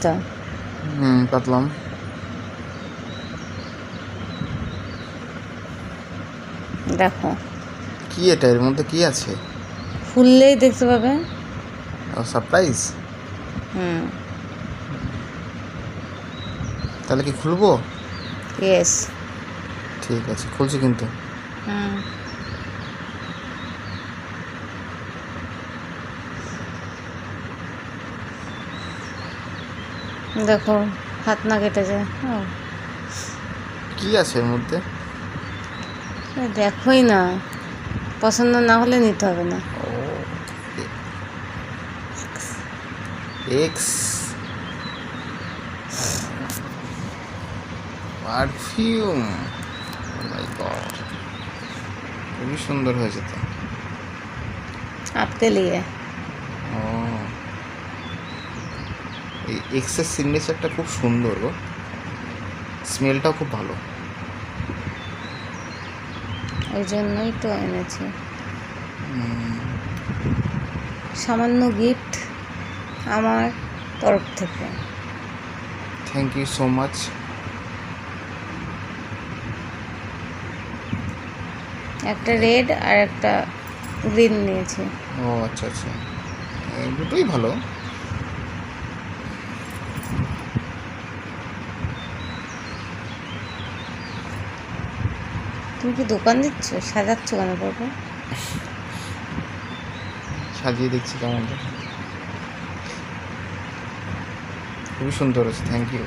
তো? পাতলাম। দেখো কি এটা, এর মধ্যে কি আছে? খুললেই দেখতে পাবে। ও সারপ্রাইজ। তাহলে কি খুলবো? ইয়েস। ঠিক আছে, খুলছি কিন্তু। দেখো হাত না কেটে যায়। কি আছে এর মধ্যে? দেখোই না, পছন্দ না হলে নিতে হবে না। ও এক্স পারফিউম। মাই গড, খুবই সুন্দর হয়েছে তো। আপকে লিয়ে। ও, এই এক্সের সিগনেচারটা খুব সুন্দর গো, স্মেলটাও খুব ভালো। ওই জন্যই তো এনেছি। সামান্য গিফট আমার তরফ থেকে। Thank you so much. একটা রেড আর একটা গ্রিন নিয়েছি। ও আচ্ছা আচ্ছা, দুটোই ভালো। তুমি কি দোকান দিচ্ছ, সাজাচ্ছ কেন বাবু? সাজিয়ে দেখছি কেমন, খুবই সুন্দর হয়েছে, থ্যাংক ইউ।